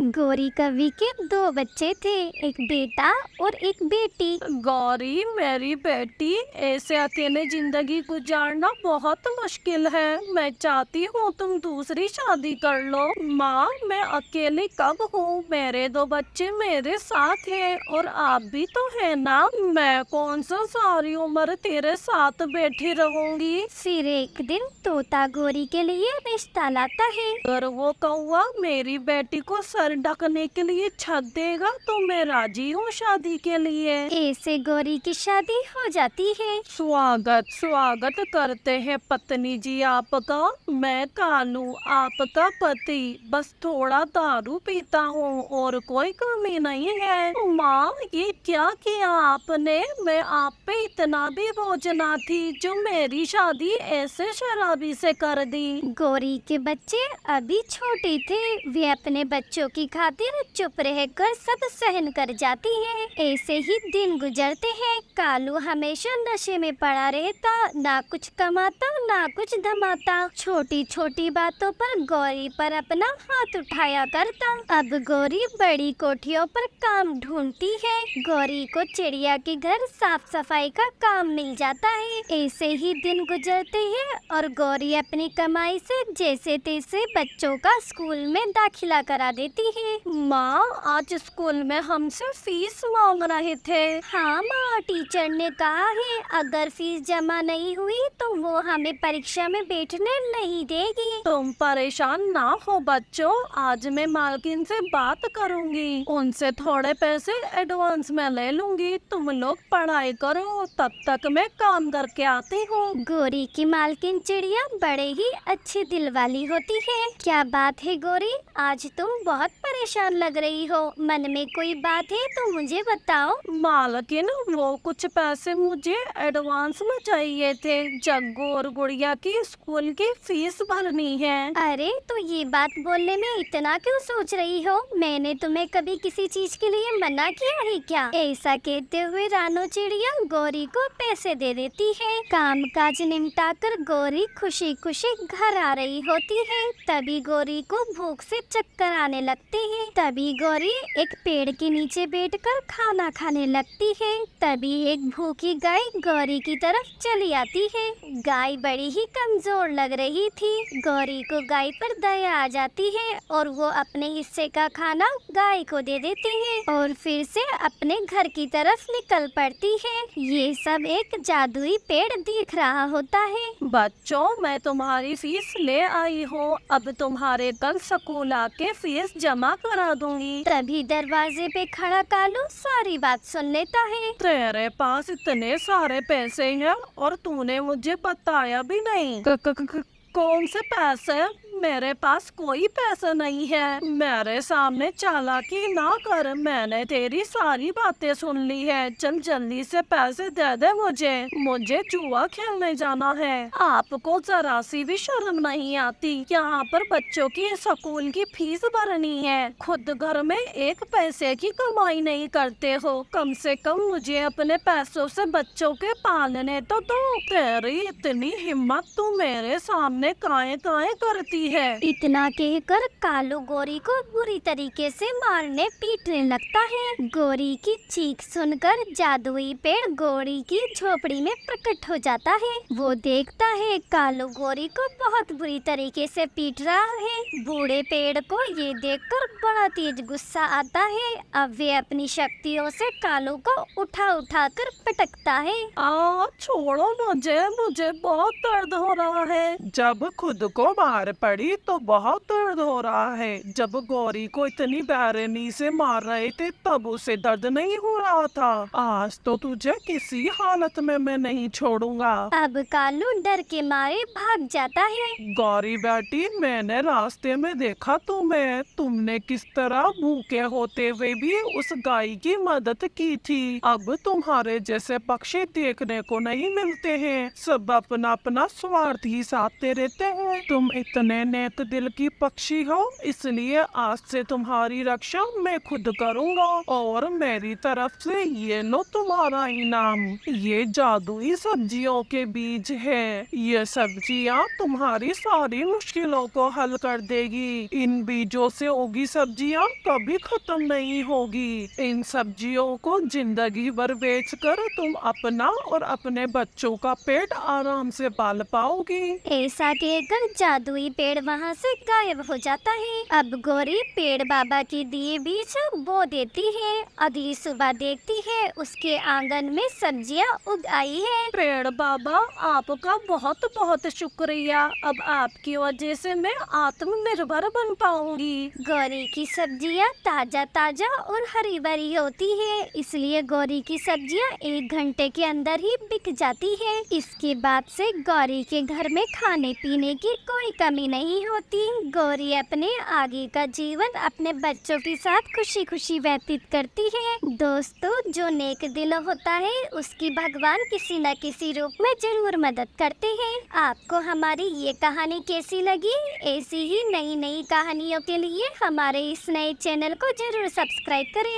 गौरी कवि के दो बच्चे थे, एक बेटा और एक बेटी। गौरी मेरी बेटी, ऐसे अकेले जिंदगी गुजारना बहुत मुश्किल है। मैं चाहती हूँ तुम दूसरी शादी कर लो। माँ, मैं अकेली कब हूँ? मेरे दो बच्चे मेरे साथ हैं और आप भी तो है ना। मैं कौन सा सारी उम्र तेरे साथ बैठी रहूंगी। फिर एक दिन तोता गौरी के लिए रिश्ता लाता है। अगर वो कौवा मेरी बेटी को सर ढकने के लिए छत देगा तो मैं राजी हूँ शादी के लिए। ऐसे गौरी की शादी हो जाती है। स्वागत स्वागत करते हैं पत्नी जी आपका। मैं कालू, आपका पति। बस थोड़ा दारू पीता हूँ और कोई कमी नहीं है। माँ, ये क्या किया आपने? मैं आप पे इतना भी बोझ ना थी जो मेरी शादी ऐसे शराबी से कर दी। गौरी के बच्चे अभी छोटे थे, वे अपने बच्चों की खातिर चुप रहकर सब सहन कर जाती है। ऐसे ही दिन गुजरते हैं। कालू हमेशा नशे में पड़ा रहता, ना कुछ कमाता ना कुछ धमाता। छोटी छोटी बातों पर गौरी पर अपना हाथ उठाया करता। अब गौरी बड़ी कोठियों पर काम ढूंढती है। गौरी को चिड़िया के घर साफ सफाई का काम मिल जाता है। ऐसे ही दिन गुजरते हैं और गौरी अपनी कमाई से जैसे तैसे बच्चों का स्कूल में दाखिला करा देती है। माँ, आज स्कूल में हमसे फीस मांग रहे थे। हाँ माँ, टीचर ने कहा है अगर फीस जमा नहीं हुई तो वो हमें परीक्षा में बैठने नहीं देगी। तुम परेशान ना हो बच्चों, आज मैं मालकिन से बात करूंगी। उनसे थोड़े पैसे एडवांस में ले लूंगी। तुम लोग पढ़ाई करो, तब तक मैं काम करके आती हूँ। गौरी की मालकिन चिड़िया बड़े ही अच्छे दिल वाली होती है। क्या बात है गौरी, आज तुम बहुत परेशान लग रही हो। मन में कोई बात है तो मुझे बताओ। मालकिन, वो कुछ पैसे मुझे एडवांस में चाहिए थे। जग्गू और गुड़िया की स्कूल की फीस भरनी है। अरे तो ये बात बोलने में इतना क्यों सोच रही हो? मैंने तुम्हें कभी किसी चीज के लिए मना किया है क्या? ऐसा कहते हुए रानो चिड़िया गौरी को पैसे दे देती है। काम काज निपटाकर गौरी खुशी खुशी घर आ रही होती है। तभी गौरी को भूख से चक्कर आने लगते हैं। तभी गौरी एक पेड़ के नीचे बैठकर खाना खाने लगती है। तभी एक भूखी गाय गौरी की तरफ चली आती है। गाय बड़ी ही कमजोर लग रही थी। गौरी को गाय पर दया आ जाती है और वो अपने हिस्से का खाना गाय को दे देती है और फिर से अपने घर की तरफ निकल पड़ती है। ये सब एक जादुई पेड़ दिख रहा होता है। बच्चों, मैं तुम्हारी फीस ले आई हूँ। अब तुम्हारे कल स्कूल आके फीस जमा करा दूंगी। तभी दरवाजे पे खड़ा कालू सारी बात सुन लेता है। तेरे पास इतने सारे पैसे हैं और तूने मुझे बताया भी नहीं। कौन से पैसे? मेरे पास कोई पैसा नहीं है। मेरे सामने चालाकी ना कर, मैंने तेरी सारी बातें सुन ली है। चल जल्दी से पैसे दे दे मुझे जुआ खेलने जाना है। आपको जरा सी भी शर्म नहीं आती? यहाँ पर बच्चों की स्कूल की फीस भरनी है, खुद घर में एक पैसे की कमाई नहीं करते हो। कम से कम मुझे अपने पैसों से बच्चों के पालने तो दो। तेरी इतनी हिम्मत, तू मेरे सामने काहे काहे करती है? इतना कहकर कालू गौरी को बुरी तरीके से मारने पीटने लगता है। गौरी की चीख सुनकर जादुई पेड़ गौरी की झोपड़ी में प्रकट हो जाता है। वो देखता है कालू गौरी को बहुत बुरी तरीके से पीट रहा है। बूढ़े पेड़ को ये देखकर बड़ा तेज गुस्सा आता है। अब वे अपनी शक्तियों से कालू को उठा उठा कर पटकता है। छोड़ो मुझे बहुत दर्द हो रहा है। जब खुद को मार पड़ी तो बहुत दर्द हो रहा है। जब गौरी को इतनी बेरहमी से मार रहे थे तब उसे दर्द नहीं हो रहा था। आज तो तुझे किसी हालत में मैं नहीं छोड़ूंगा। अब कालू डर के मारे भाग जाता है। गौरी बेटी, मैंने रास्ते में देखा तुम्हें। तुमने किस तरह भूखे होते हुए भी उस गाय की मदद की थी। अब तुम्हारे जैसे पक्षी देखने को नहीं मिलते हैं। सब अपना अपना स्वार्थ ही साधते रहते हैं। तुम इतने नेक दिल की पक्षी हो, इसलिए आज से तुम्हारी रक्षा मैं खुद करूँगा। और मेरी तरफ से ये लो तुम्हारा इनाम। ये जादुई सब्जियों के बीज है। ये सब्जियाँ तुम्हारी सारी मुश्किलों को हल कर देगी। इन बीजों से उगी सब्जियाँ कभी खत्म नहीं होगी। इन सब्जियों को जिंदगी भर बेचकर तुम अपना और अपने बच्चों का पेट आराम से पाल पाओगी। ऐसा कहकर जादुई पेड़ वहाँ से गायब हो जाता है। अब गौरी पेड़ बाबा के दिए बीज बो देती है। अगली सुबह देखती है उसके आंगन में सब्जियाँ उग आई है। पेड़ बाबा, आपका बहुत बहुत शुक्रिया। अब आपकी वजह से मैं आत्मनिर्भर बन पाऊंगी। गौरी की सब्जियाँ ताजा ताजा और हरी भरी होती है, इसलिए गौरी की सब्जियाँ 1 घंटे के अंदर ही बिक जाती है। इसके बाद से गौरी के घर में खाने पीने की कोई कमी नहीं होती। गौरी अपने आगे का जीवन अपने बच्चों के साथ खुशी खुशी व्यतीत करती है। दोस्तों, जो नेक दिल होता है उसकी भगवान किसी न किसी रूप में जरूर मदद करते हैं। आपको हमारी ये कहानी कैसी लगी? ऐसी ही नई नई कहानियों के लिए हमारे इस नए चैनल को जरूर सब्सक्राइब करें।